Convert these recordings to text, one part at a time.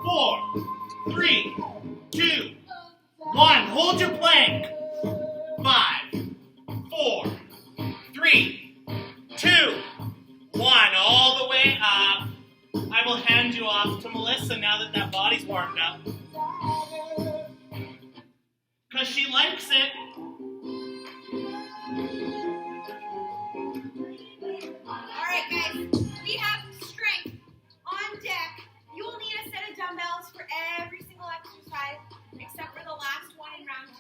4, 3, 2, 1. Hold your plank. 5, 4, 3, 2, 1. All the way up. I will hand you off to Melissa now that that body's warmed up. Because she likes it. Alright guys, we have strength on deck. You will need a set of dumbbells for every single exercise except for the last one in round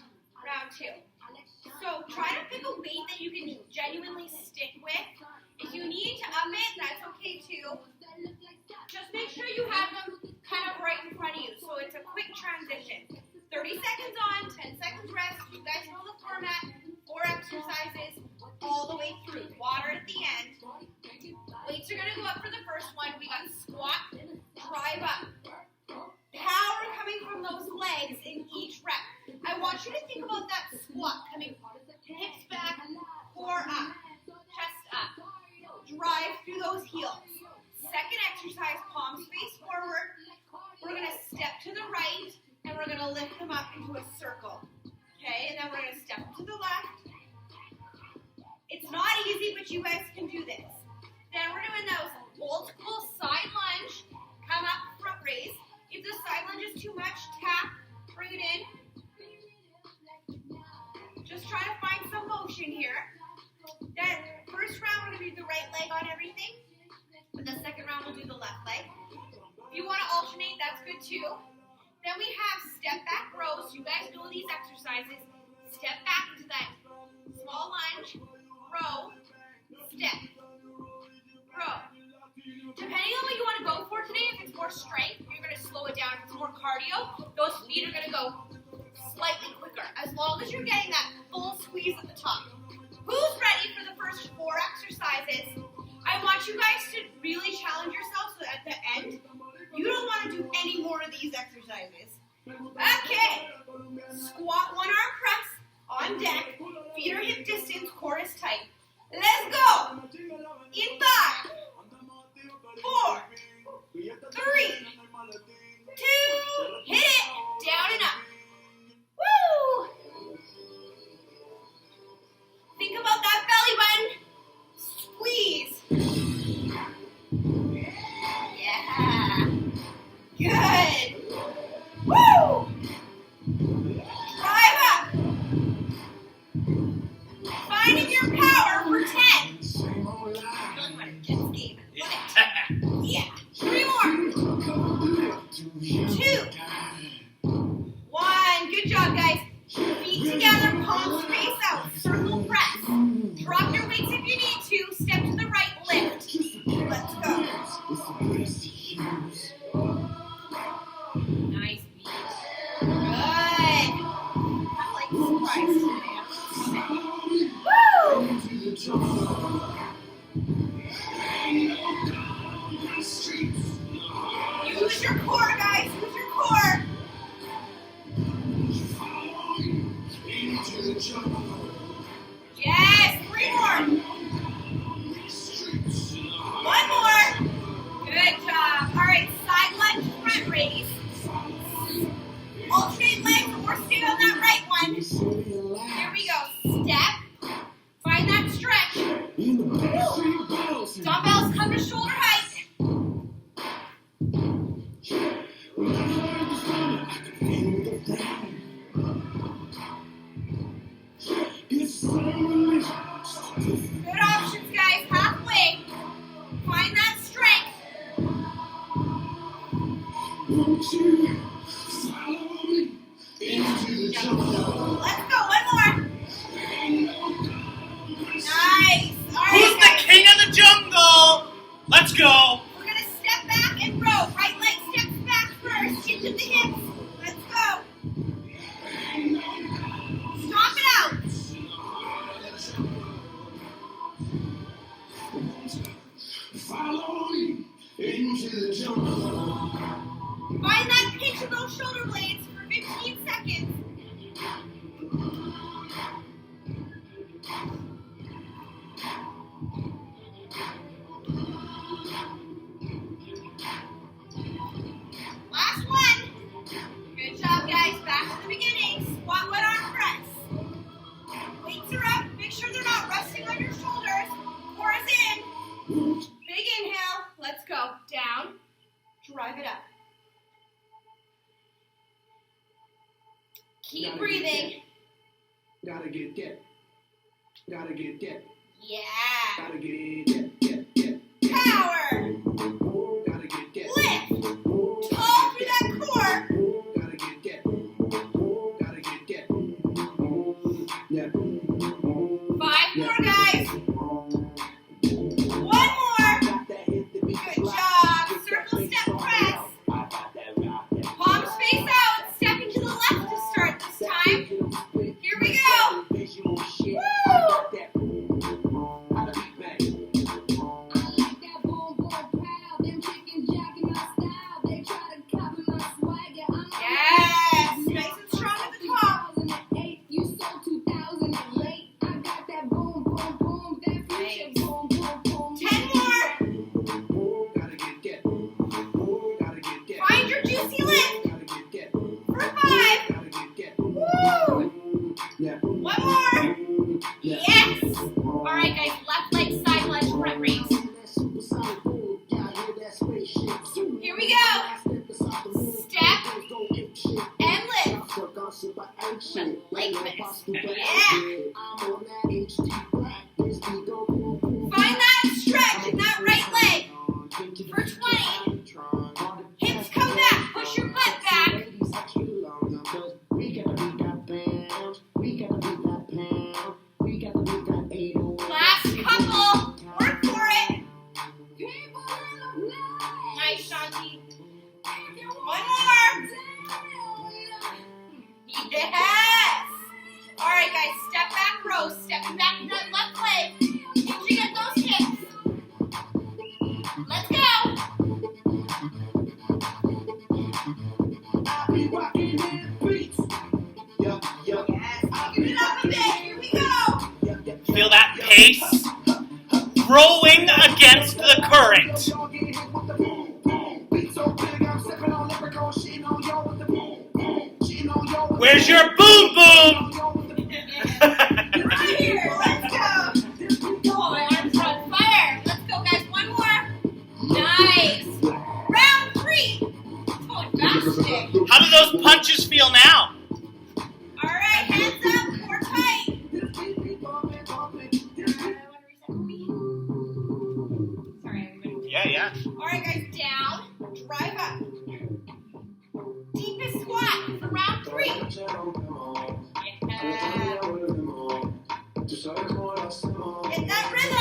2. So try to pick a weight that you can genuinely stick with. If you need to up it, that's okay too. Just make sure you have them kind of right in front of you so it's a quick transition. 30 seconds on, 10 seconds rest. You guys know the format. 4 exercises all the way through. Water at the end. Weights are going to go up for the first one. We got squat, drive up. Power coming from those legs in each rep. I want you to think about that squat coming hips back, core up, chest up. Drive through those heels. Second exercise, palms face forward. We're going to step to the right and we're going to lift them up into a circle. Okay, and then we're going to step to the left. It's not easy, but you guys can do this. Then we're doing those old school side lunge. Come up, front raise. If the side lunge is too much, tap, bring it in. Just try to find some motion here. Then first round, we're going to do the right leg on everything. But the second round, we'll do the left leg. If you want to alternate, that's good too. Then we have step back rows. You guys know these exercises. Step back into that small lunge, row, step, row. Depending on what you want to go for today, if it's more strength, you're going to slow it down. If it's more cardio, those feet are going to go slightly quicker, as long as you're getting that full squeeze at the top. Who's ready for the first 4 exercises? I want you guys to really challenge yourselves so that at the end, you don't want to do any more of these exercises. Okay. Squat, 1 arm press on deck. Feet are hip distance, core is tight. Let's go. In 5, 4, 3, 2, hit it. Down and up. Woo! Think about that belly button. Squeeze. Yeah. Good. Woo! Drive up. Finding your power for 10. Yeah. 3 more. 2. 1. Good job, guys. Feet together, palms face out. Circle press. Drop your weights if you need to. Step to the right, lift. Let's go. Nice beat. Good. I'm like surprised today. Woo! Use your core, guys. Use your core. Yes. 3 more. 1 more. Good job. All right. Side lunge, front raise. Alternate legs or stay on that right one. Here we go. Step. Find that stretch. Dumbbells come to shoulder height. Good options, guys. Halfway. Find that strength. Let's go. 1 more. Nice. All right, Who's the king of the jungle? Let's go. We're going to step back and row. Right leg steps back first. Into the hips. Let's go. Stop it out. Follow me into the jungle. Find that pinch of those shoulder blades for 15 seconds. Last one. Good job, guys. Back to the beginning. Squat, wet arm press. Weights are up. Make sure they're not resting on your shoulders. Core is in. Big inhale. Let's go. Down. Drive it up. Keep breathing. Gotta get that. Gotta get that. Yeah. Gotta get that. Power. Gotta get that. Lift. Tall through that core. Gotta get that. Gotta get that. Yeah. 5 more, guys. 1 more. Good job. Circle step press. Palms face out. Stepping to the left to start this time. Here we go. Woo! Yes. Nice and strong at the top. Nice. 10 more. Find your juicy lift. For 5. Woo! 1 more. Yes. All right, guys. Left leg side lunge front raise. Here we go. Step and lift. Leg twist. Yeah. Find that stretch in that right leg. For 20. Hips come back. Push your butt back. Last couple. Work for it. Nice, Shanti. 1 more. Yes. All right, guys. Step back row. Stepping back in that left leg. Hinging at those hips. Let's go. Yes. Give it up a bit. Here we go. Feel that pace? Rowing against the current. Where's your boom boom? Right here. Let's go. Arms on fire. Let's go, guys. 1 more. Nice. Round 3. Fantastic. How do those punches feel now? All right, hands up. More tight. Sorry, everybody. Yeah. All right, guys. Down. Drive up. Deepest squat for round 3. Yeah. Get that rhythm.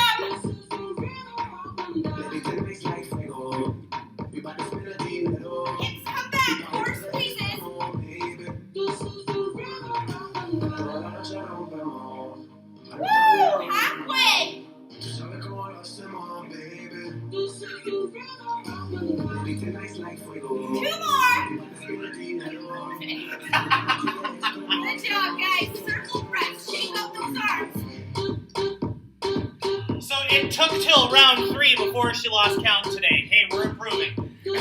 Hips come back. Core squeezes. Woo! Halfway. 2 more. Good job, guys. Circle press. Shake up those arms. So it took till round 3 before she lost count today. Hey, we're improving. All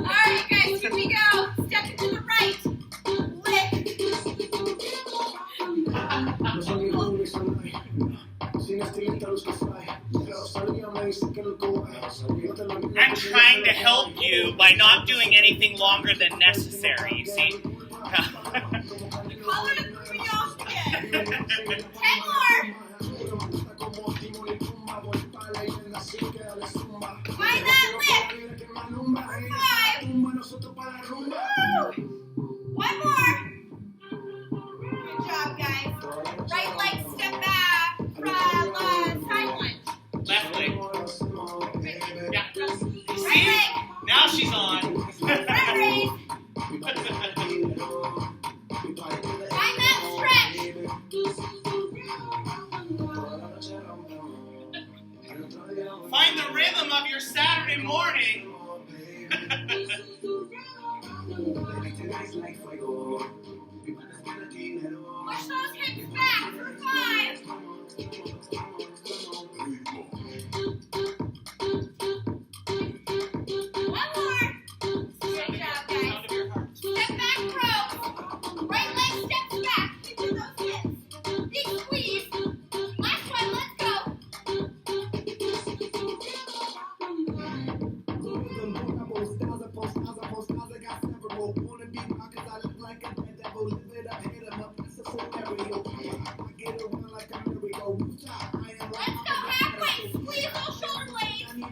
right, guys. Here we go. Step to the right. Lift. I'm trying to help you by not doing anything longer than necessary, you see. Color the grooving off again. 10 more. Find that lift. For 5. Woo! 1 more. Good job, guys. Right leg step back. Side lunge. Left leg. Yeah. Right See? leg. Now she's on. Front raise. Find that stretch. Find the rhythm of your Saturday morning. Push those hips back for 5.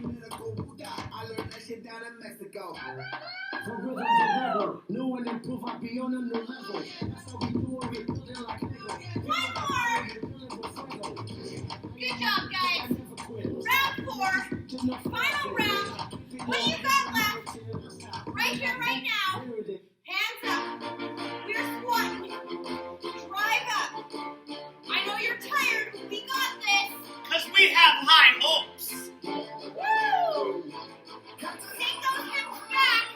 I learned that shit down in Mexico. From rhythm to rhythm, new and improve, I be on a new level. That's how we do it, we building like Lego. One more. Good job, guys. Round 4. Final round. What do you got left? Right here, right now. Hands up. We're squatting. Drive up. I know you're tired. We got this. Because we have high hopes. Woo! Take those hips back.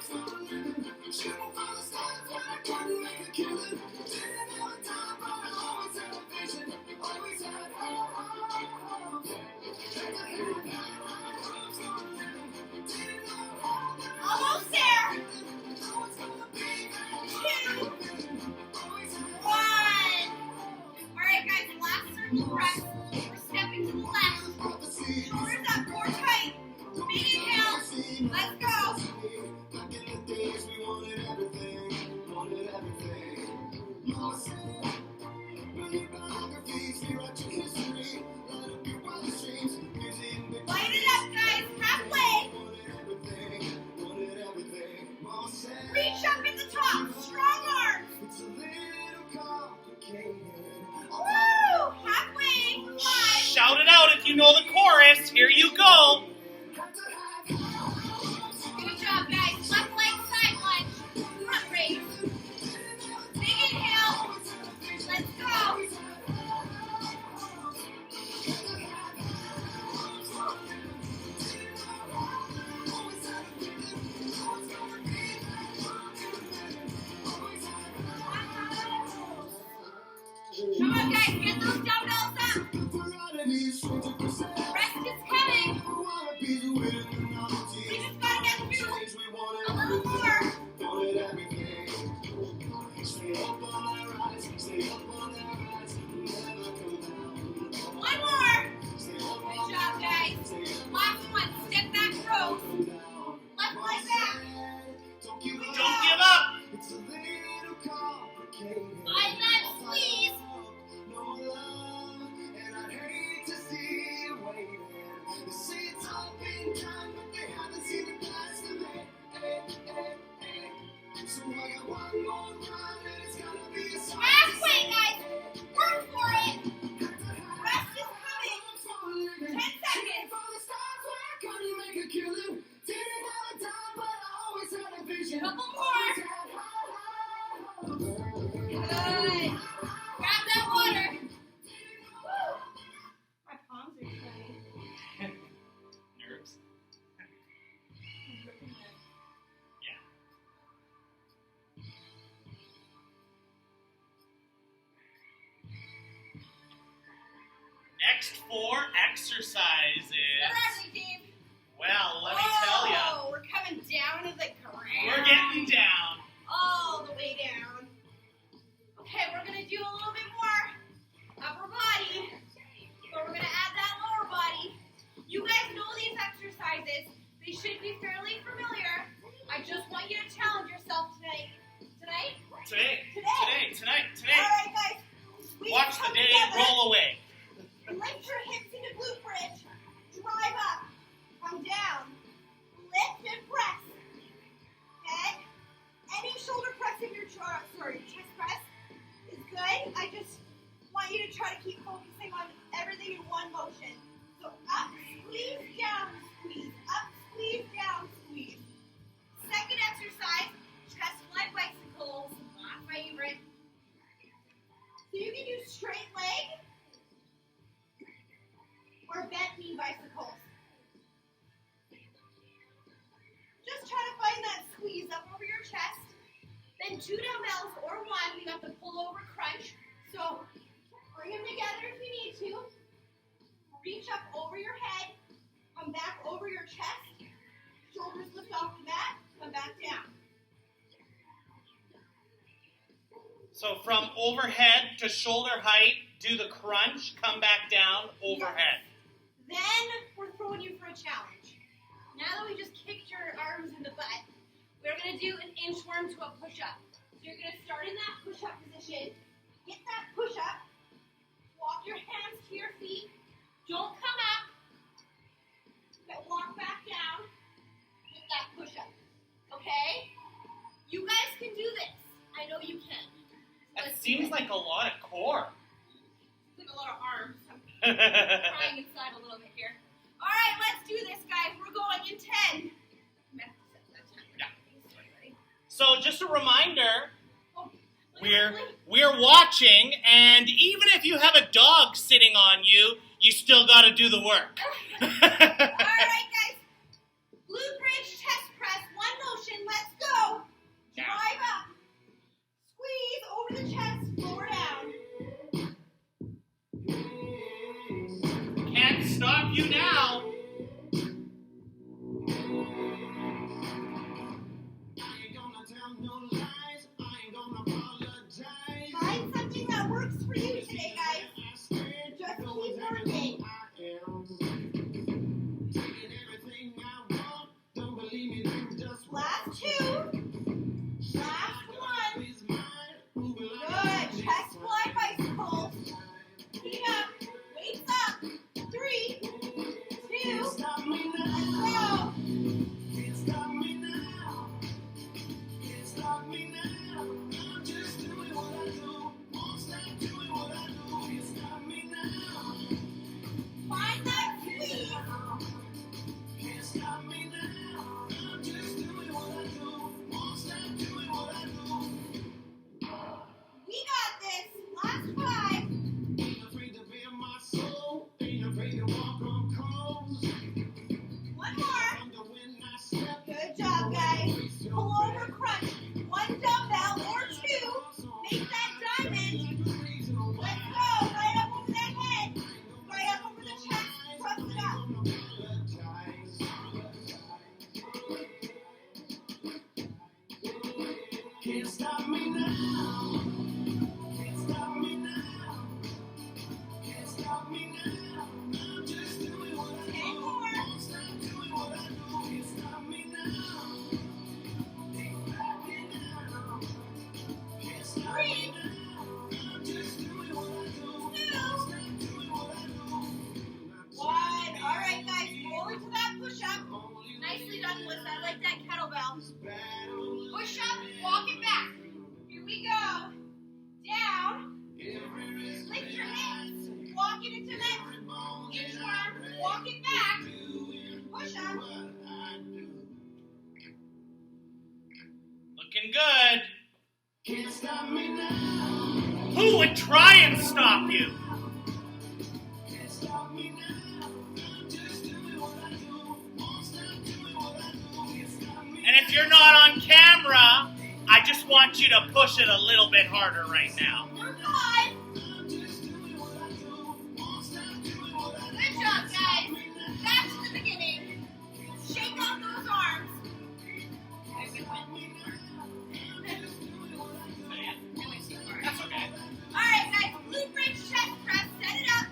Almost there. 2, 1. All right, guys, last circle press. We're stepping to the left. Shoulders up, more tight. Big inhale. Let's go. Light it up, guys. Halfway. Reach up at the top. Strong arms. Woo! Halfway. 5. Shout it out if you know the chorus. Here you go. Good job, guys. Left leg side lunge. Front raise. Big inhale. Let's go. Come on, guys. Get those dumbbells up. Rest is coming. We just gotta get through a little more. One more. Good job, guys. Last one. Step back row. Left leg back. Don't give up. 5 reps, please. Halfway, guys. Work for it. Rest is coming. 10 seconds. Couple more. Good. Grab that water. Woo. My palms are sweaty. Nerves. Yeah. Next 4 exercises. Where are we, Dave? Well, let me tell you. Oh, we're coming down to the ground. We're getting down. All the way down. Okay, we're going to do a little bit more upper body, but we're going to add that lower body. You guys know these exercises. They should be fairly familiar. I just want you to challenge yourself tonight. Tonight? Today. All right, guys. We Watch the come day together. roll away. Lift your hips into glute bridge. Drive up. Come down. Lift and press. Okay? Any shoulder press in your chest press is good. I just want you to try to keep focusing on everything in one motion. So up, squeeze, down, squeeze. Up, squeeze, down, squeeze. Second exercise, chest fly bicycles. My favorite. So you can do straight leg or bent knee bicycles. Just try to find that squeeze up over your chest. Then 2 dumbbells or 1. We got the pull-over crunch. So bring them together if you need to. Reach up over your head. Come back over your chest. Shoulders lift off the mat. Come back down. So from overhead to shoulder height, do the crunch, come back down, overhead. Then we're throwing you for a challenge. Now that we just kicked your arms in the butt, we're going to do an inchworm to a push-up. So you're going to start in that push-up position. Get that push-up. Walk your hands to your feet. Don't come up. But walk back Seems like a lot of core. It's like a lot of arms. I'm crying inside a little bit here. All right, let's do this, guys. We're going in 10. Yeah. So just a reminder, Oh, we're watching, and even if you have a dog sitting on you, you still got to do the work. All right, guys. Glute bridge, chest press, one motion. Let's go. Drive up. Squeeze over the chest, lower down. Can't stop you now. Find something that works for you today, guys. Just keep working. Last two. Last one. Good. Chest fly bicycles. Feet up. Weights up. 3, 2, let's go. Find that squeeze. We got this. Last 5. One more. Good job, guys. Pull over crunch. 1 dumbbell or 2. Make that diamond. Let's go. Right up over that head. Right up over the chest. Press it up. Can't stop me now. Can't stop me now. Can't stop me now. I'm just doing what I do. 10 more. Won't stop doing what I do. Can't stop me now. Can't stop me now. Can't stop me now. I'm just doing what I do. Won't stop doing what I do. 1. All right, guys. Roll into that push-up. Nicely done, Melissa. I like that kettlebell. Push up, walk it back. Here we go. Down. Lift your hips. Walk it into lift. Inchworm. Walk it back. Push up. Looking good. Can't stop me now. Who would try and stop you? Can't stop me now. I'm just doing what I do. Won't stop doing what I do. Can't stop me. And if you're not on camera, I just want you to push it a little bit harder right now. We're 5. I'm just doing what I do. Won't stop doing what I do. Good job, guys. Back to the beginning. Shake out those arms. That's okay. All right, guys. Glute bridge, chest press. Set it up.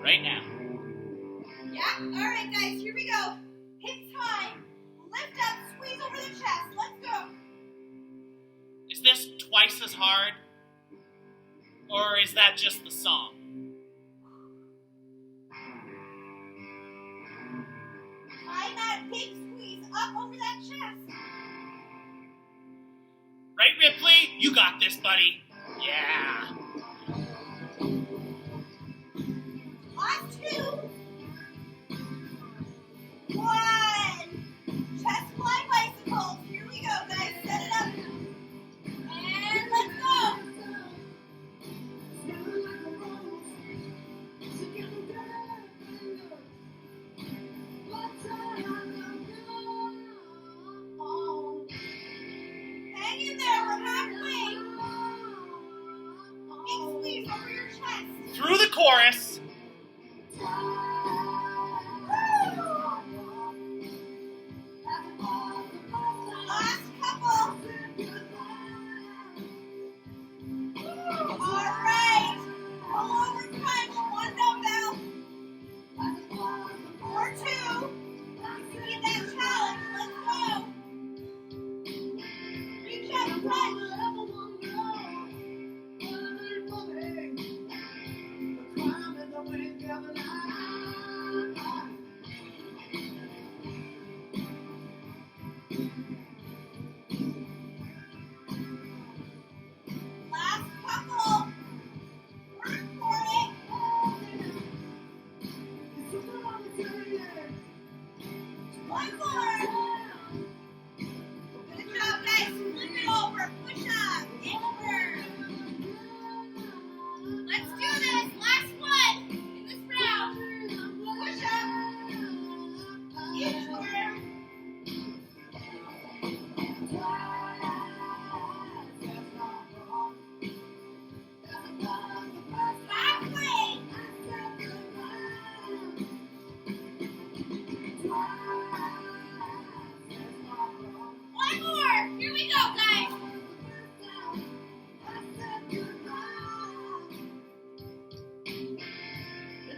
Right now. Yeah. All right, guys. Here we go. Hips high. Lift up. Squeeze over the chest. Let's go. Is this twice as hard? Or is that just the song? Find that big squeeze up over that chest. Right, Ripley? You got this, buddy. Yeah. Last 2. 1. Chest fly bicycles. Here we go, guys. Set it up. And let's go. Hang in there. We're halfway. Big squeeze over your chest. Through the chorus. Last couple. All right. Pull over crunch. 1 dumbbell. Or 2. Get that challenge. Let's go. Reach up crunch. One more. Good job, guys. Flip it over. Push up. Inward. Let's do this. Last one in this round. Push up. Inward. Halfway. One more. Here we go, guys.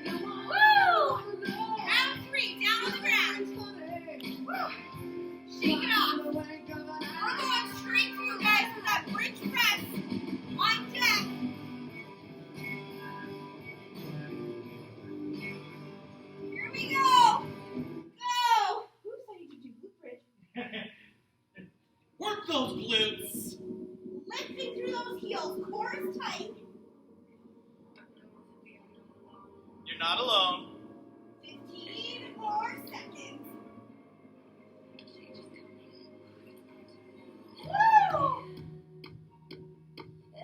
Woo! Round 3, down on the ground. Woo! Shake it off. We're going straight through, guys, with that bridge press on deck. Here we go. Go. Oops, I need to do glute bridge. Work those glutes. Lifting through those heels. Core is tight. You're not alone. 15 more seconds. Woo!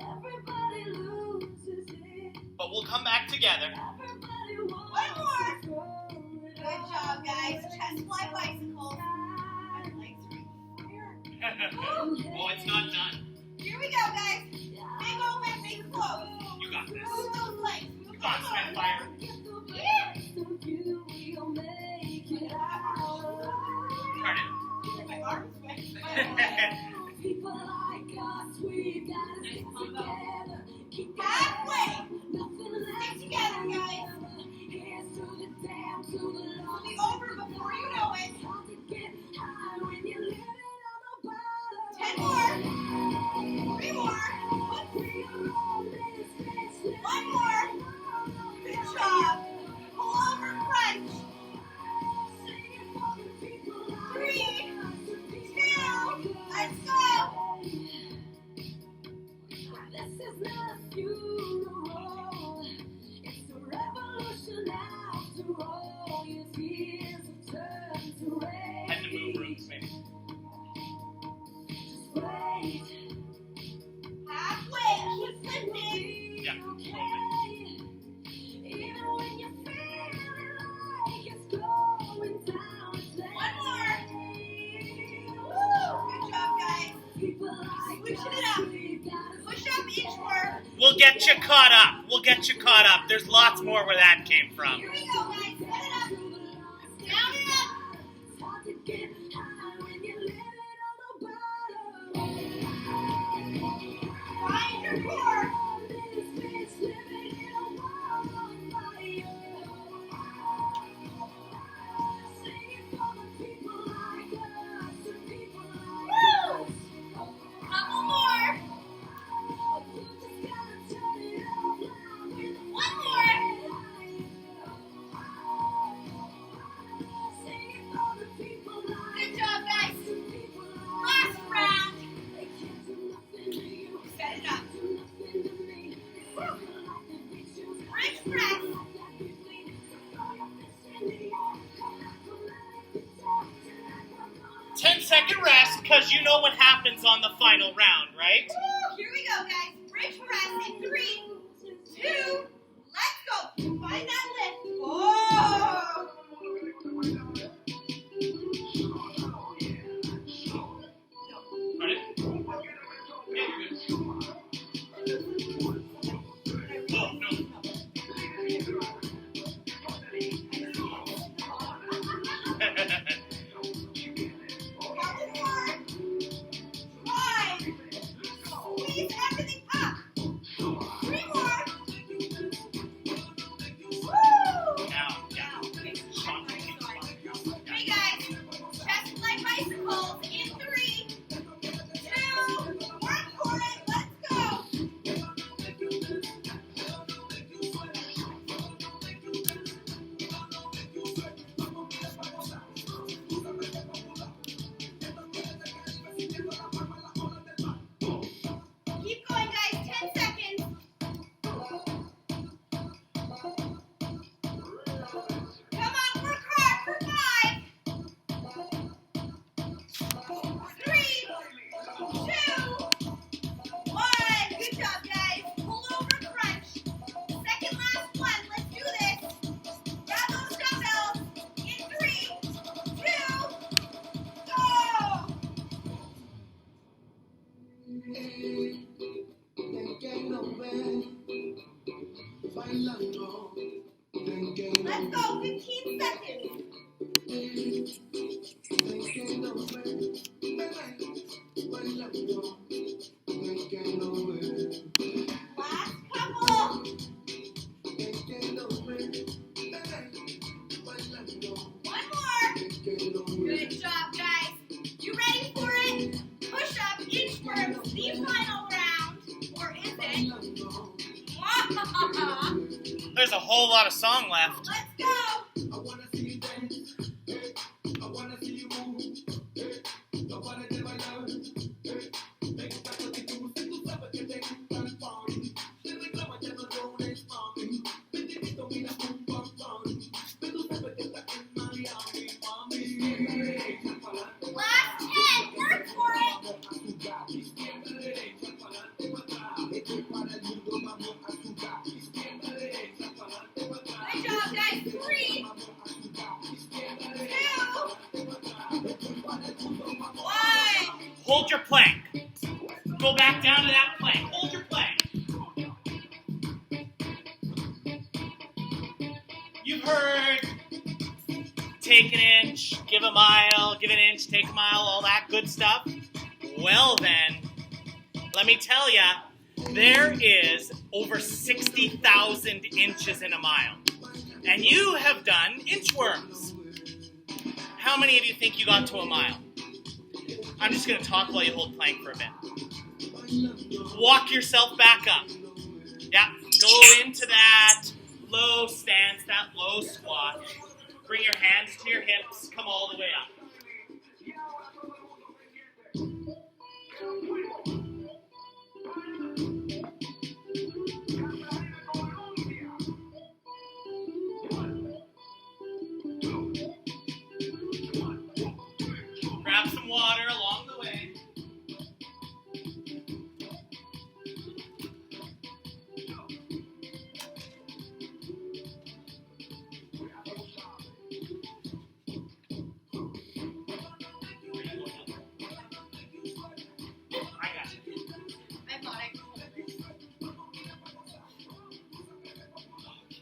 Everybody loses it. But we'll come back together. Everybody One more. Good job, guys. Chest fly bicycles. My legs are here. Oh, it's not done. Here we go, guys. Big open, big close. You got this. Move those legs. Move You got those Spitfire. arms. Yeah. Turn My arms went. People like us, we've got to stick together. Keep Halfway. nothing left Stick together, guys. Here's to the dam, to the It'll low. be over before you know it. Hard to get high when you're living on the bottom. 10 more. 3 more. One more. Good job. Pull over crunch. 3, 2, let's go. This is not a funeral. It's a revolution after all. Your tears have turned to rain. Head to move rooms, maybe. Just wait. Halfway. Keep lifting. Yeah, Even when you're feeling like it's going down, it's One more. Woo. Good job, guys. people like Switching it up. Push up, inchworm. We'll get you caught up. We'll get you caught up. There's lots more where that came from. Here we go, guys. Set it up. Down and up. It's hard to get high when you're living on the bottom. Find your core. This bitch living in a world on fire. Singing for the people like us, the people like Woo. us. Couple more. You just gotta turn it up loud with One more. singing for the people like Good job, guys. the people like Last round. they can't do nothing to you. Set it up. Do nothing to me. Feel like the pictures. Bridge press. 10-second rest, because you know what happens on the final round, right? Woo. Here we go, guys. Bridge press in 3, 2, let's go. Find that lift. Oh. Ready? Yeah, you're good. Oh, no. Couple more. Drive. Squeeze everything up. 3 more. Let's go. 15 seconds. Last couple. One more. Good job, guys. You ready for it? Push up, inchworms, the final round. Or is it? There's a whole lot of song left. Let's go. Last 10. Work for it. Good job, guys. 3, 2, 1. Hold your plank. Go back down to that plank. Hold your plank. You've heard take an inch, give a mile, give an inch, take a mile, all that good stuff. Well then, let me tell ya, there is over 60,000 inches in a mile. And you have done inchworms. How many of you think you got to a mile? I'm just going to talk while you hold plank for a bit. Walk yourself back up. Yeah, go into that low stance, that low squat. Bring your hands to your hips. Come all the way up. Grab some water along the way.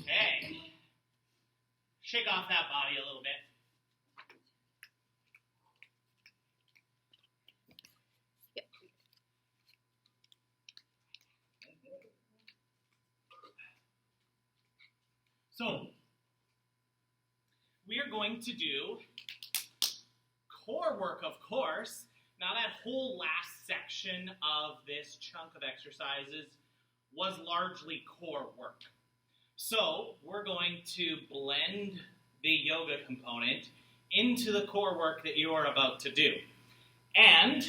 Okay. Shake off that body a little bit. So, we are going to do core work, of course. Now, that whole last section of this chunk of exercises was largely core work. So, we're going to blend the yoga component into the core work that you are about to do. And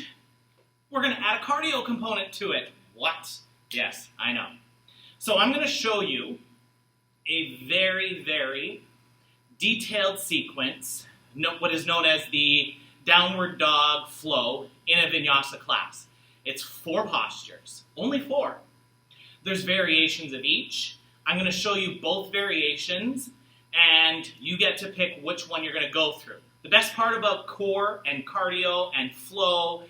we're going to add a cardio component to it. What? Yes, I know. So, I'm going to show you a very, very detailed sequence, what is known as the downward dog flow in a vinyasa class. It's 4 postures, only 4. There's variations of each. I'm going to show you both variations, and you get to pick which one you're going to go through. The best part about core and cardio and flow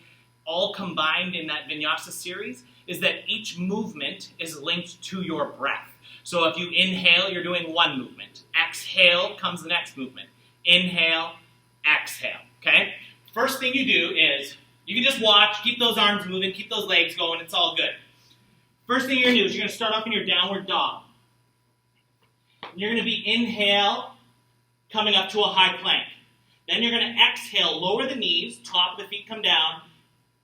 all combined in that vinyasa series is that each movement is linked to your breath. So if you inhale, you're doing one movement. Exhale comes the next movement. Inhale, exhale, okay? First thing you do is, you can just watch, keep those arms moving, keep those legs going, it's all good. First thing you're going to do is you're going to start off in your downward dog. You're going to be inhale, coming up to a high plank. Then you're going to exhale, lower the knees, top of the feet come down,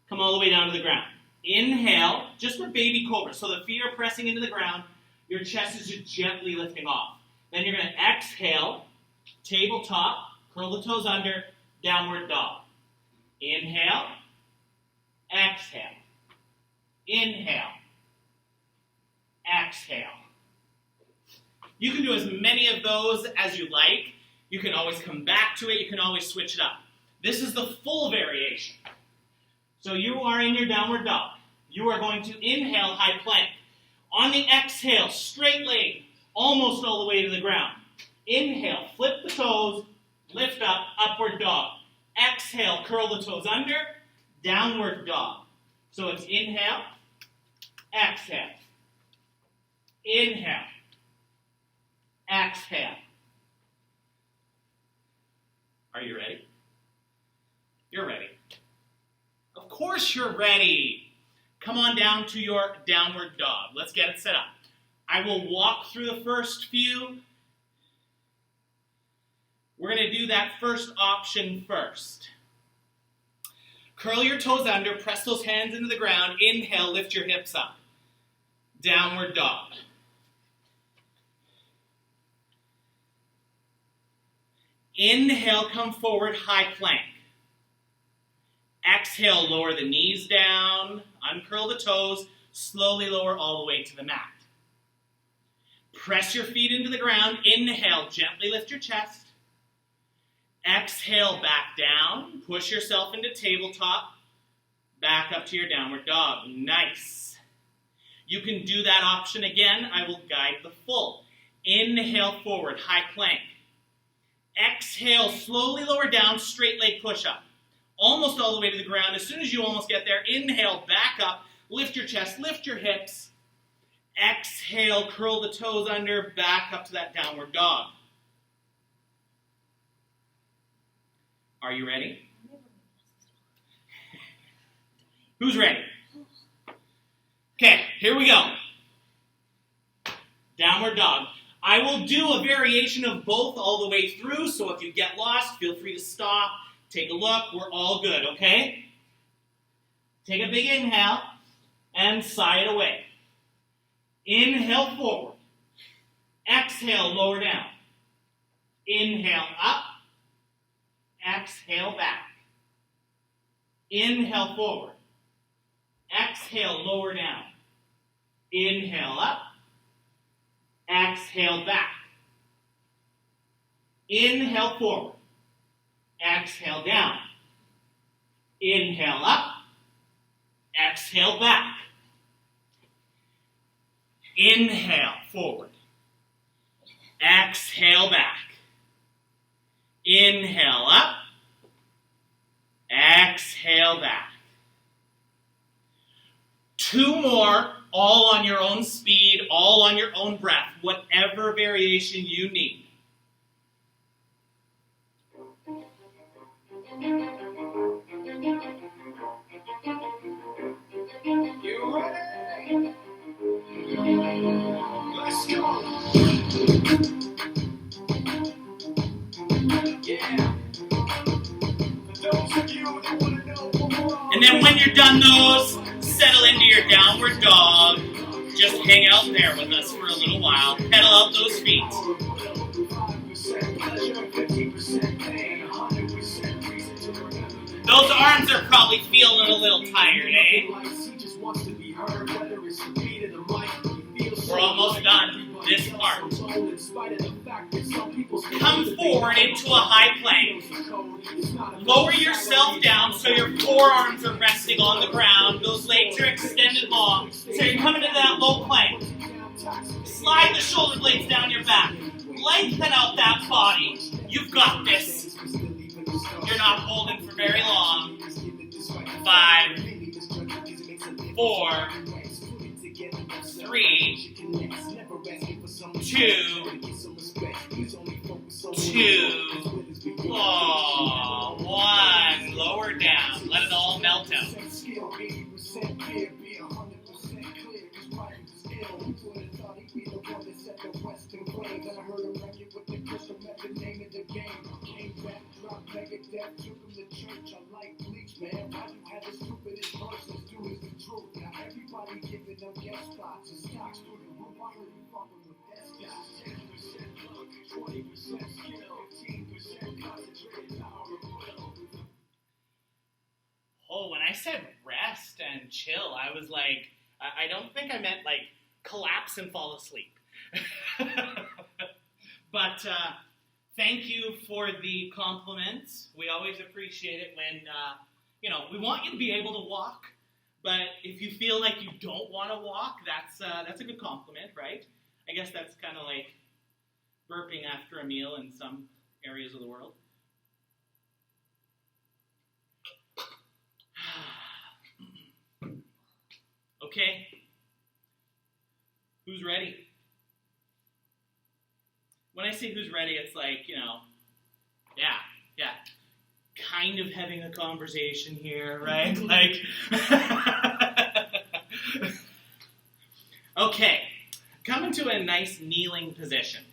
come all the way down to the ground. Inhale, just a baby cobra, so the feet are pressing into the ground, your chest is just gently lifting off. Then you're going to exhale, tabletop, curl the toes under, downward dog. Inhale, exhale, inhale, exhale. You can do as many of those as you like. You can always come back to it. You can always switch it up. This is the full variation. So you are in your downward dog. You are going to inhale, high plank. On the exhale, straight leg, almost all the way to the ground. Inhale, flip the toes, lift up, upward dog. Exhale, curl the toes under, downward dog. So it's inhale, exhale, inhale, exhale, Are you ready? You're ready. Of course you're ready. Come on down to your downward dog. Let's get it set up. I will walk through the first few. We're going to do that first option first. Curl your toes under, press those hands into the ground. Inhale, lift your hips up. Downward dog. Inhale, come forward, high plank. Exhale, lower the knees down, uncurl the toes, slowly lower all the way to the mat. Press your feet into the ground. Inhale, gently lift your chest. Exhale, back down. Push yourself into tabletop. Back up to your downward dog. Nice. You can do that option again. I will guide the full. Inhale, forward, high plank. Exhale, slowly lower down, straight leg push-up. Almost all the way to the ground. As soon as you almost get there, inhale, back up, lift your chest, lift your hips. Exhale, curl the toes under, back up to that downward dog. Are you ready? Who's ready? Okay, here we go. Downward dog. I will do a variation of both all the way through, so if you get lost, feel free to stop, take a look. We're all good, okay? Take a big inhale and sigh it away. Inhale forward. Exhale, lower down. Inhale up. Exhale back. Inhale forward. Exhale, lower down. Inhale up. Exhale back. Inhale forward. Exhale down. Inhale up. Exhale back. Inhale forward. Exhale back. Inhale up. Exhale back. 2 more, all on your own speed, all on your own breath, whatever variation you need. You ready? Let's go. Yeah. For those of you that want to know what we're all And then when you're done those, settle into your downward dog. Just hang out there with us for a little while. Pedal out those feet. 5% pleasure, 50% pain, 100% reason to remember. Those arms are probably feeling a little tired, eh? He just wants to be heard, whether it's the beat of the mic. He feels We're almost done. This part. in spite of the fact that some people Come forward into a high plank. Lower yourself down so your forearms are resting on the ground. Those legs are extended long. So you're coming to that low plank. Slide the shoulder blades down your back. Lengthen out that body. You've got this. You're not holding for very long. 5, 4, 3, 2, 1. Lower down. Let it all melt out. Oh, when I said rest and chill, I was like, I don't think I meant like collapse and fall asleep. But thank you for the compliments. We always appreciate it when, we want you to be able to walk. But if you feel like you don't want to walk, that's a good compliment, right? I guess that's kind of like burping after a meal in some areas of the world. Okay, who's ready? When I say who's ready, it's like, yeah, Yeah. Kind of having a conversation here, right? Like, okay. Come into a nice kneeling position.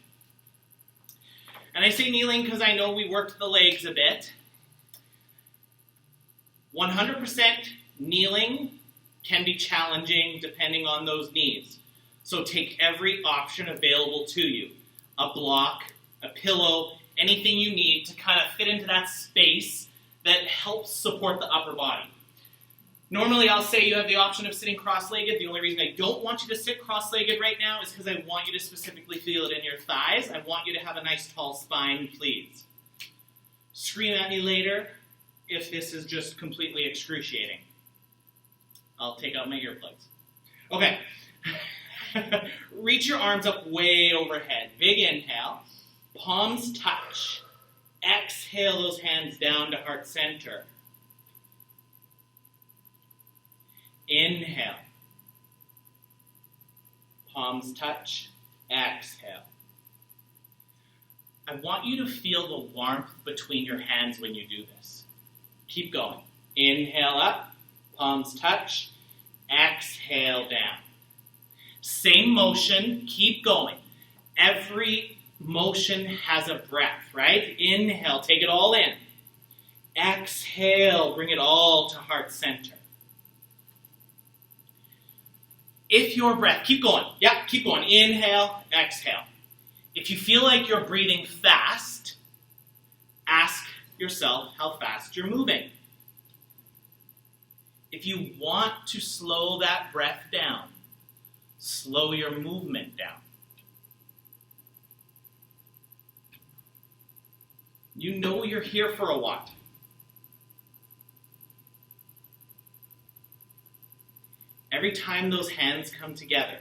And I say kneeling because I know we worked the legs a bit. 100% kneeling can be challenging depending on those needs. So take every option available to you. A block, a pillow, anything you need to kind of fit into that space that helps support the upper body. Normally I'll say you have the option of sitting cross-legged. The only reason I don't want you to sit cross-legged right now is because I want you to specifically feel it in your thighs. I want you to have a nice tall spine, please. Scream at me later if this is just completely excruciating. I'll take out my earplugs. Okay. Reach your arms up way overhead. Big inhale. Palms touch. Exhale those hands down to heart center. Inhale. Palms touch. Exhale. I want you to feel the warmth between your hands when you do this. Keep going. Inhale up. Palms touch. Exhale down. Same motion. Keep going. Every motion has a breath, right? Inhale. Take it all in. Exhale. Bring it all to heart center. If your breath, keep going. Yep, keep going. Inhale, exhale. If you feel like you're breathing fast, ask yourself how fast you're moving. If you want to slow that breath down, slow your movement down. You know you're here for a while. Every time those hands come together,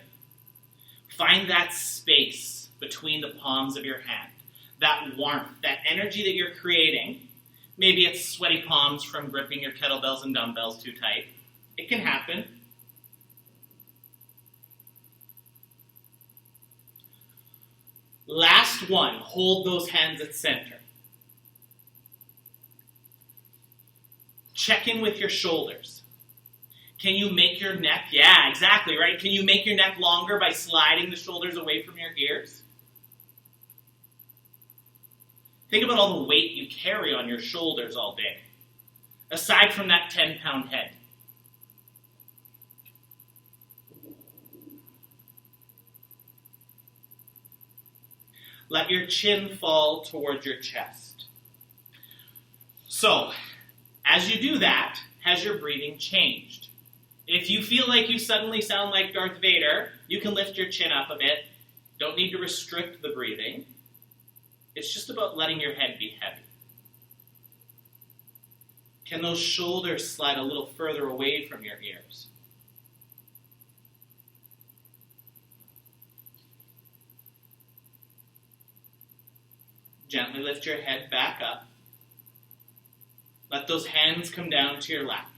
find that space between the palms of your hand, that warmth, that energy that you're creating. Maybe it's sweaty palms from gripping your kettlebells and dumbbells too tight. It can happen. Last one, hold those hands at center. Check in with your shoulders. Can you make your neck, yeah, exactly, right? Can you make your neck longer by sliding the shoulders away from your ears? Think about all the weight you carry on your shoulders all day, aside from that 10-pound head. Let your chin fall towards your chest. So, as you do that, has your breathing changed? If you feel like you suddenly sound like Darth Vader, you can lift your chin up a bit. Don't need to restrict the breathing. It's just about letting your head be heavy. Can those shoulders slide a little further away from your ears? Gently lift your head back up. Let those hands come down to your lap.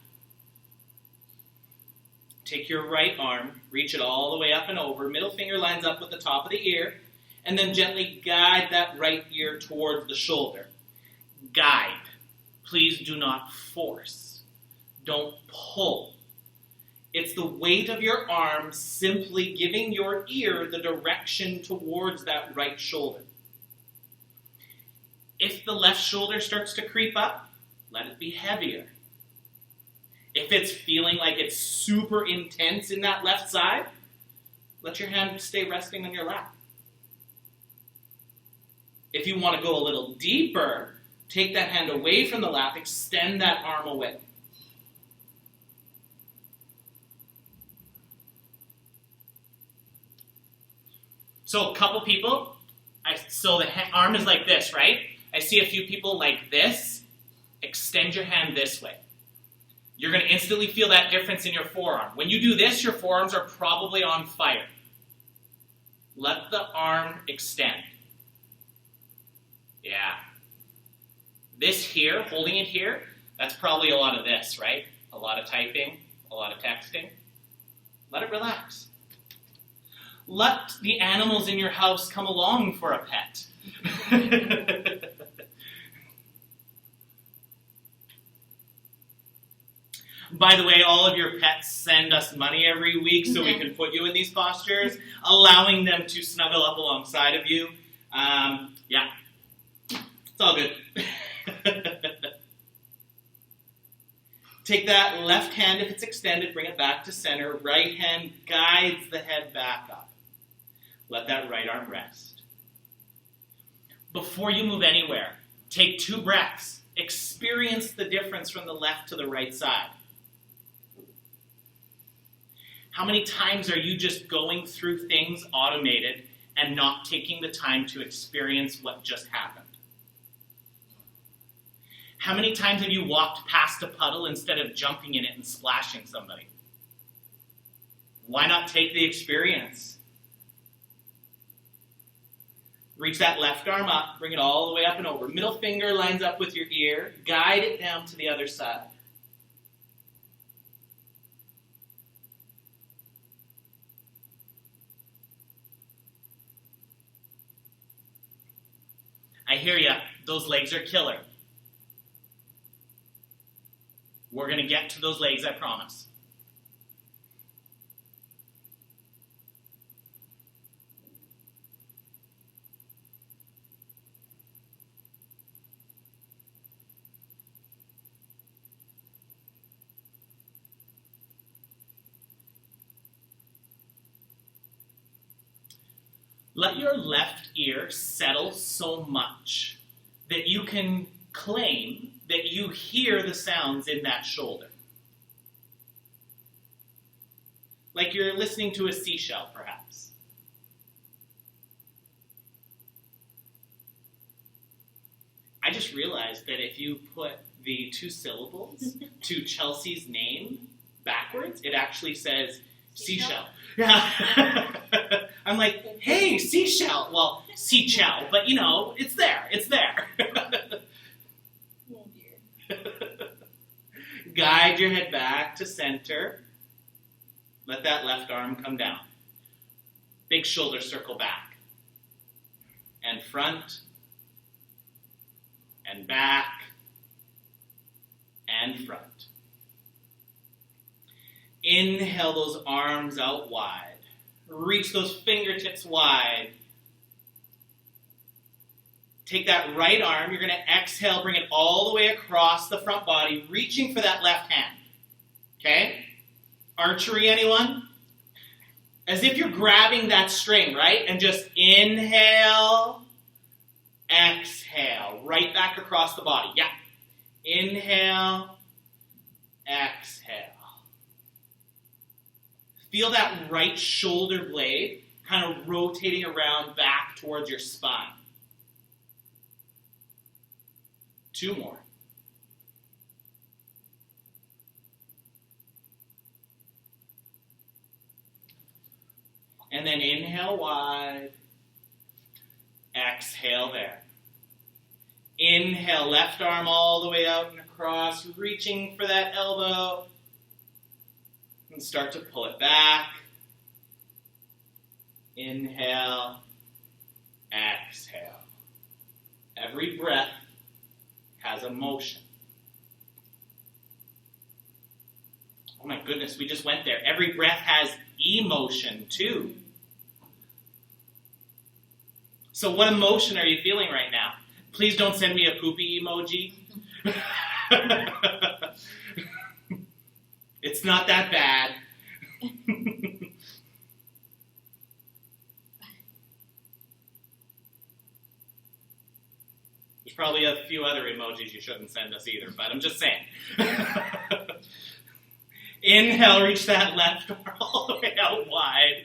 Take your right arm, reach it all the way up and over, middle finger lines up with the top of the ear, and then gently guide that right ear towards the shoulder. Guide. Please do not force. Don't pull. It's the weight of your arm simply giving your ear the direction towards that right shoulder. If the left shoulder starts to creep up, let it be heavier. If it's feeling like it's super intense in that left side, let your hand stay resting on your lap. If you want to go a little deeper, take that hand away from the lap, extend that arm away. So a couple people, so the arm is like this, right? I see a few people like this. Extend your hand this way. You're going to instantly feel that difference in your forearm. When you do this, your forearms are probably on fire. Let the arm extend. Yeah. This here, holding it here, that's probably a lot of this, right? A lot of typing, a lot of texting. Let it relax. Let the animals in your house come along for a pet. By the way, all of your pets send us money every week so we can put you in these postures, allowing them to snuggle up alongside of you. Yeah, it's all good. Take that left hand, if it's extended, bring it back to center. Right hand guides the head back up. Let that right arm rest. Before you move anywhere, take 2 breaths. Experience the difference from the left to the right side. How many times are you just going through things automated and not taking the time to experience what just happened? How many times have you walked past a puddle instead of jumping in it and splashing somebody? Why not take the experience? Reach that left arm up, bring it all the way up and over. Middle finger lines up with your ear. Guide it down to the other side. I hear ya. Those legs are killer. We're going to get to those legs, I promise. Let your left ear settle so much that you can claim that you hear the sounds in that shoulder. Like you're listening to a seashell, perhaps. I just realized that if you put the 2 syllables to Chelsea's name backwards, it actually says seashell. Yeah. I'm like, hey, seashell. Well, seashell, but you know, it's there. It's there. Oh dear. Guide your head back to center. Let that left arm come down. Big shoulder circle back. And front. And back. And front. Inhale those arms out wide. Reach those fingertips wide. Take that right arm. You're going to exhale, bring it all the way across the front body, reaching for that left hand. Okay? Archery, anyone? As if you're grabbing that string, right? And just inhale, exhale, right back across the body. Yeah. Inhale, exhale. Feel that right shoulder blade kind of rotating around back towards your spine. 2 more. And then inhale wide. Exhale there. Inhale, left arm all the way out and across, reaching for that elbow. And start to pull it back. Inhale, exhale. Every breath has a motion. Oh my goodness, we just went there. Every breath has emotion too. So what emotion are you feeling right now? Please don't send me a poopy emoji. It's not that bad. There's probably a few other emojis you shouldn't send us either, but I'm just saying. Inhale, reach that left arm all the way out wide.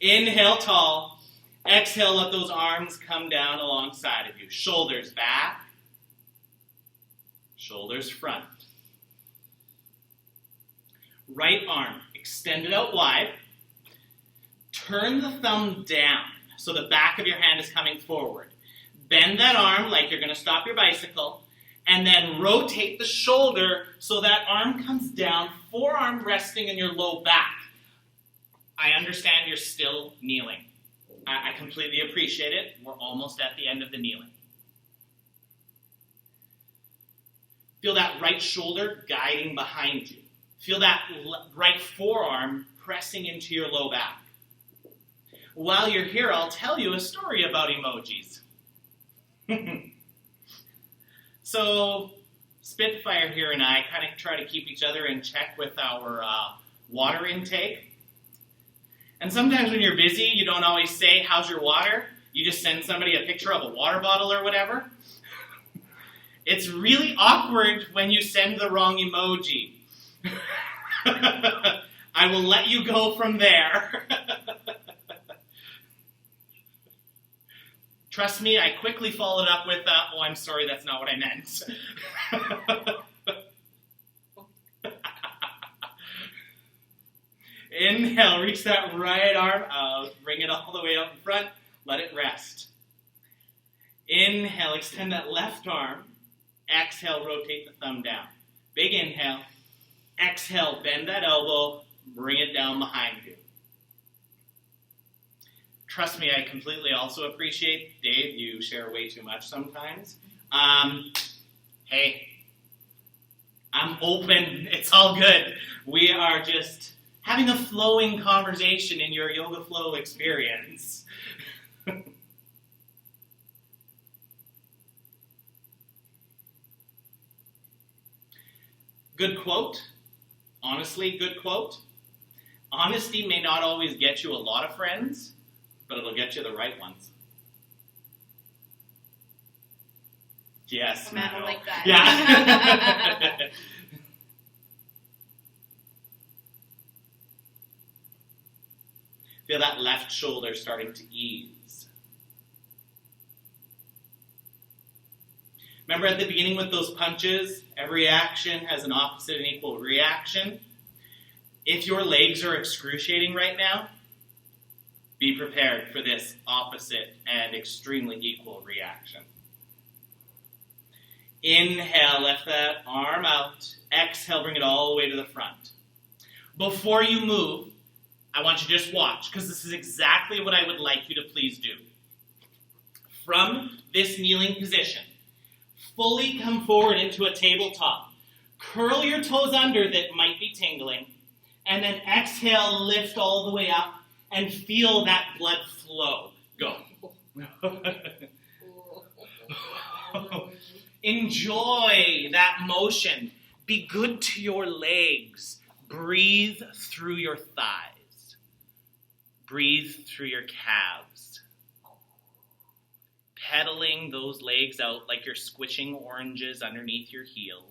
Inhale tall. Exhale, let those arms come down alongside of you. Shoulders back. Shoulders front. Right arm extended out wide. Turn the thumb down so the back of your hand is coming forward. Bend that arm like you're going to stop your bicycle. And then rotate the shoulder so that arm comes down, forearm resting in your low back. I understand you're still kneeling. I completely appreciate it. We're almost at the end of the kneeling. Feel that right shoulder guiding behind you. Feel that right forearm pressing into your low back. While you're here, I'll tell you a story about emojis. So, Spitfire here and I kind of try to keep each other in check with our water intake. And sometimes when you're busy, you don't always say, "How's your water?" You just send somebody a picture of a water bottle or whatever. It's really awkward when you send the wrong emoji. I will let you go from there. Trust me, I quickly followed up with, "Oh, I'm sorry, that's not what I meant." Inhale, reach that right arm out, bring it all the way up in front, let it rest. Inhale, extend that left arm. Exhale, rotate the thumb down. Big inhale. Exhale, bend that elbow, bring it down behind you. Trust me, I completely also appreciate, Dave, you share way too much sometimes. Hey, I'm open. It's all good. We are just having a flowing conversation in your yoga flow experience. Good quote. Honestly, good quote. Honesty may not always get you a lot of friends, but it'll get you the right ones. Yes. I don't like that. Yeah. Feel that left shoulder starting to ease. Remember at the beginning with those punches, every action has an opposite and equal reaction. If your legs are excruciating right now, be prepared for this opposite and extremely equal reaction. Inhale, lift that arm out. Exhale, bring it all the way to the front. Before you move, I want you to just watch, because this is exactly what I would like you to please do. From this kneeling position, fully come forward into a tabletop. Curl your toes under that might be tingling, and then exhale, lift all the way up, and feel that blood flow. Go. Enjoy that motion. Be good to your legs. Breathe through your thighs. Breathe through your calves. Pedaling those legs out like you're squishing oranges underneath your heels.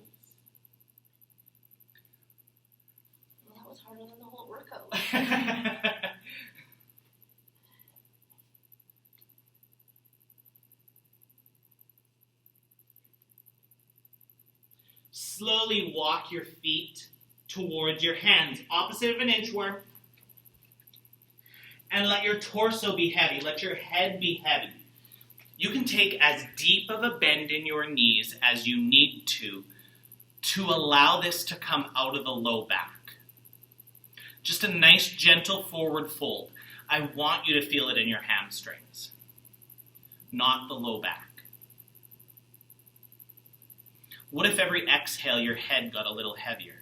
Well, that was harder than the whole workout. Slowly walk your feet towards your hands, opposite of an inchworm. And let your torso be heavy. Let your head be heavy. You can take as deep of a bend in your knees as you need to allow this to come out of the low back. Just a nice, gentle forward fold. I want you to feel it in your hamstrings, not the low back. What if every exhale your head got a little heavier?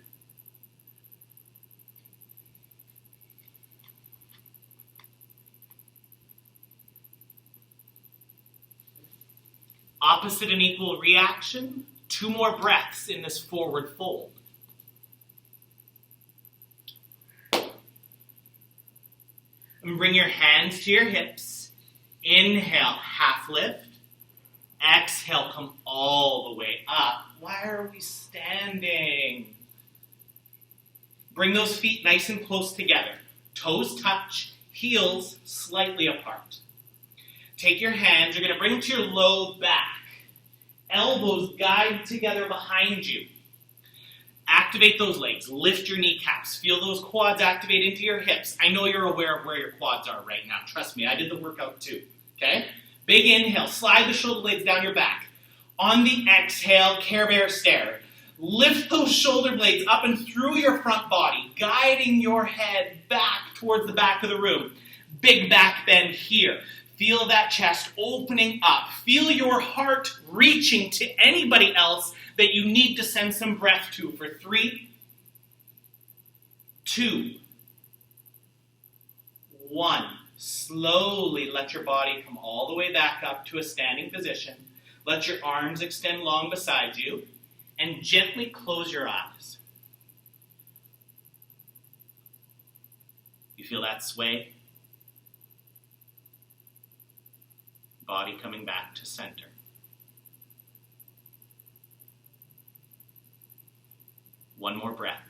Opposite and equal reaction. 2 more breaths in this forward fold. And bring your hands to your hips. Inhale, half lift. Exhale, come all the way up. Why are we standing? Bring those feet nice and close together. Toes touch, heels slightly apart. Take your hands, you're going to bring them to your low back. Elbows guide together behind you. Activate those legs. Lift your kneecaps. Feel those quads activate into your hips. I know you're aware of where your quads are right now. Trust me, I did the workout too. Okay? Big inhale. Slide the shoulder blades down your back. On the exhale, Care Bear stare. Lift those shoulder blades up and through your front body, guiding your head back towards the back of the room. Big back bend here. Feel that chest opening up. Feel your heart reaching to anybody else that you need to send some breath to for 3, 2, 1. Slowly let your body come all the way back up to a standing position. Let your arms extend long beside you and gently close your eyes. You feel that sway? Body coming back to center. One more breath.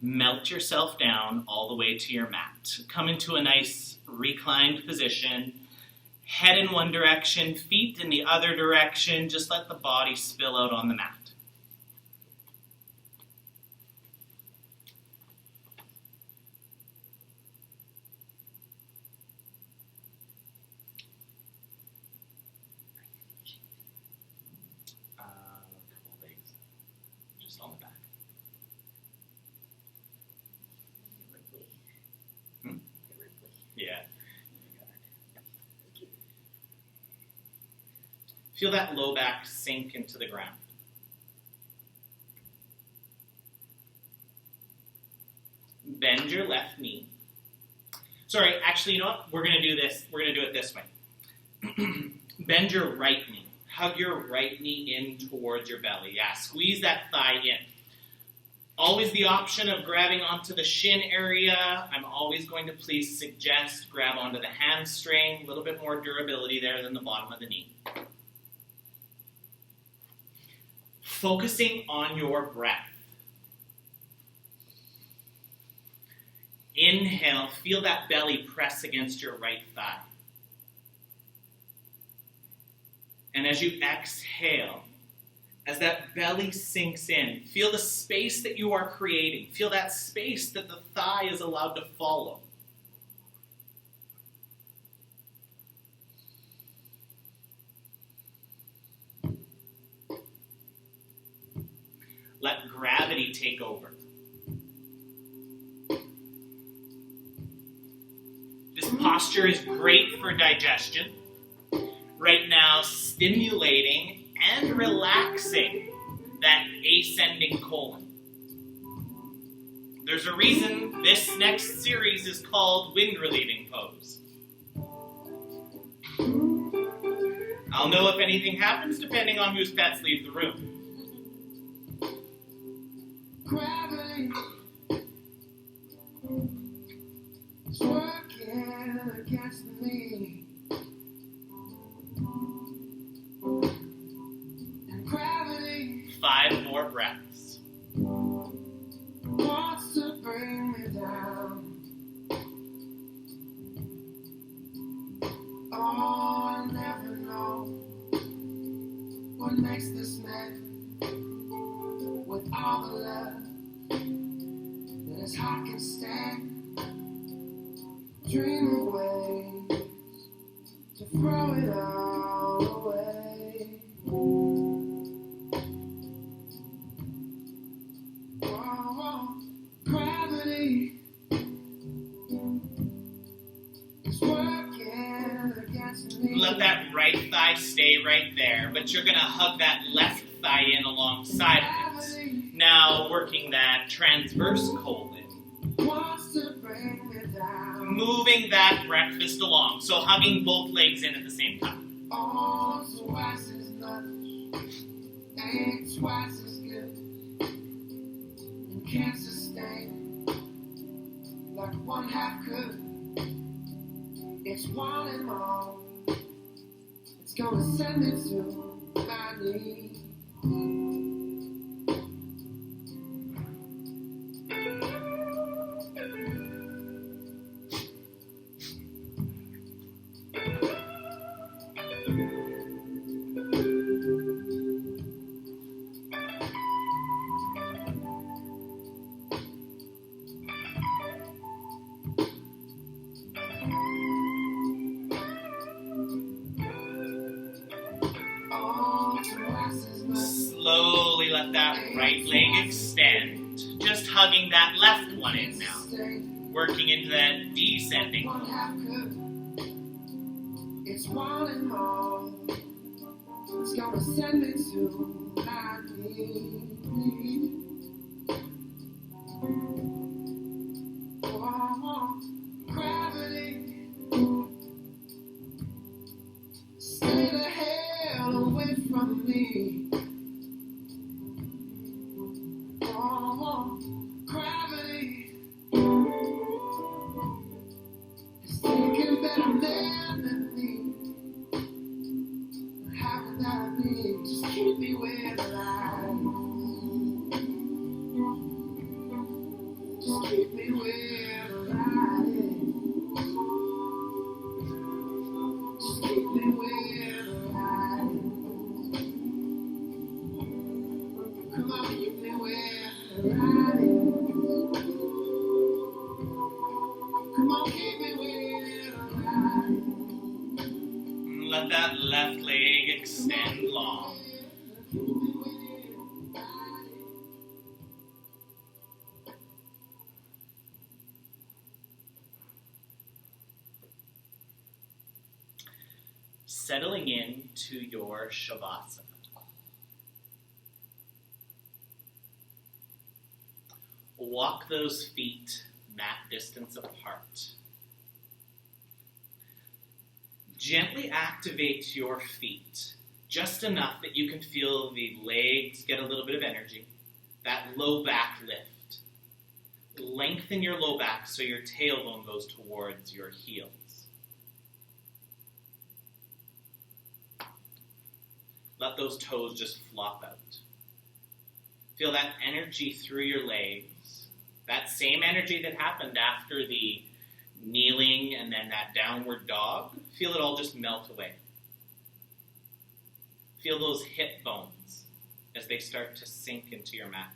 Melt yourself down all the way to your mat. Come into a nice reclined position. Head in one direction, feet in the other direction. Just let the body spill out on the mat. Yeah. Feel that low back sink into the ground. Bend your left knee. Sorry, actually, you know what? We're going to do this. We're going to do it this way. Bend your right knee. Hug your right knee in towards your belly. Yeah, squeeze that thigh in. Always the option of grabbing onto the shin area. I'm always going to please suggest grab onto the hamstring. A little bit more durability there than the bottom of the knee. Focusing on your breath. Inhale, feel that belly press against your right thigh. And as you exhale, as that belly sinks in, feel the space that you are creating. Feel that space that the thigh is allowed to follow. Let gravity take over. This posture is great for digestion. Right now, stimulating and relaxing that ascending colon. There's a reason this next series is called Wind Relieving Pose. I'll know if anything happens depending on whose pets leave the room. Gravity is working against me. And gravity 5 more breaths. wants to bring me down. Oh, I never know what makes this man with all the love that his heart can stand. Dream of ways to throw it all away. Oh, gravity is working against me. Let that right thigh stay right there, but you're going to hug that left thigh in alongside of it. Now working that transverse colon. Wants to bring me down. Moving that breakfast along, so hugging both legs in at the same time. Oh, twice as much ain't twice as good. And can't sustain like one half could. It's one and more. It's gonna send it to my knees. Slowly let that right leg extend. Just hugging that left one in now. working into that descending. One half could. It's one and all. It's gonna send me to my knees. Oh, gravity. Stay the hell away from me. Oh, gravity. It's taking better man than me. How can that be? Just keep me where I am. Just keep me where I am. Just keep me where I am. Come on, keep me where I am. Come on, keep me where I am. Let that left leg extend long. Settling into your Shavasana. Walk those feet mat distance apart. Gently activate your feet, just enough that you can feel the legs get a little bit of energy, that low back lift. Lengthen your low back so your tailbone goes towards your heels. Let those toes just flop out. Feel that energy through your legs, that same energy that happened after the kneeling and then that downward dog. Feel it all just melt away. Feel those hip bones as they start to sink into your mat.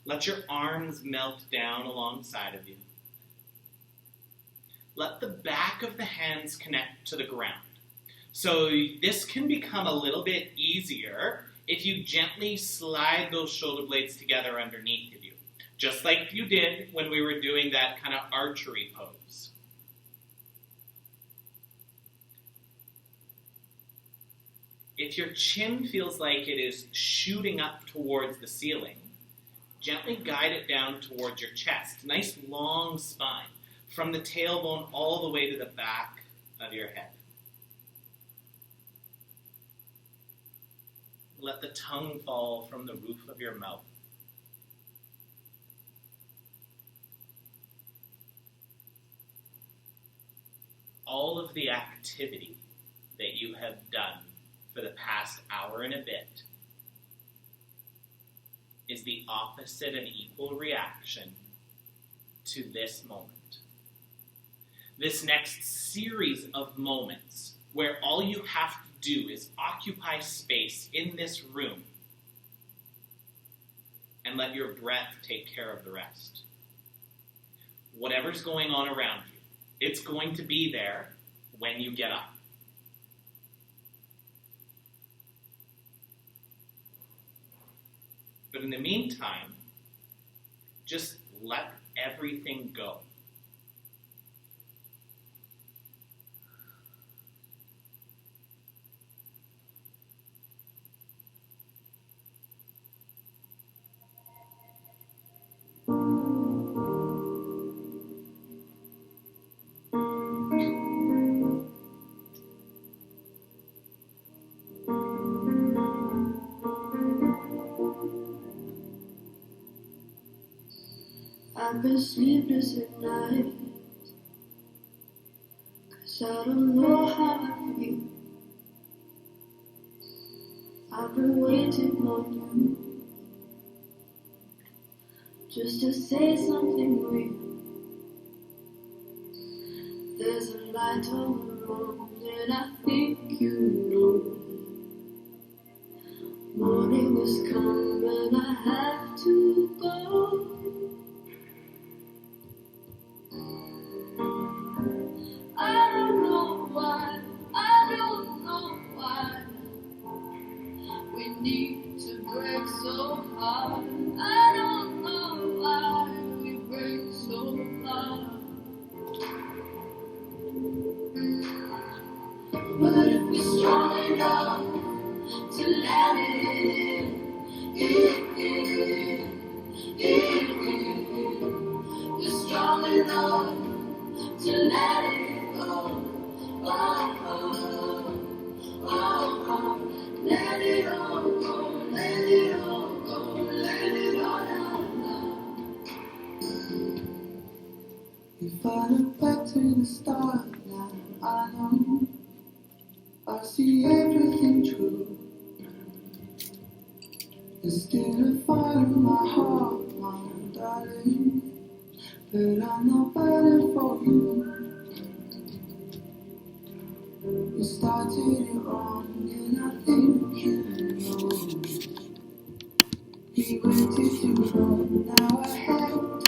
Let your arms melt down alongside of you. Let the back of the hands connect to the ground. So this can become a little bit easier if you gently slide those shoulder blades together underneath of you, just like you did when we were doing that kind of archery pose. If your chin feels like it is shooting up towards the ceiling, gently guide it down towards your chest. Nice long spine, from the tailbone all the way to the back of your head. Let the tongue fall from the roof of your mouth. All of the activity that you have done for the past hour and a bit is the opposite and equal reaction to this moment. This next series of moments where all you have to do is occupy space in this room and let your breath take care of the rest. Whatever's going on around you, it's going to be there when you get up. But in the meantime, just let everything go. I've been sleepless at night, 'cause I don't know how I feel. I've been waiting on you, just to say something real. There's a light on the road, and I think you know. Morning has come, and I have to go. I don't know why, I don't know why we need to break so hard. I don't know why it all, to let it in. You're strong enough to let it go. Oh, oh, oh, oh. Let it all go, let it all go, let it all out now. If I look back to the start now, I know I see everything true. There's still a fire in my heart, my darling, but I'm not better for you. We started it wrong, and I think you know. We waited too long, now I have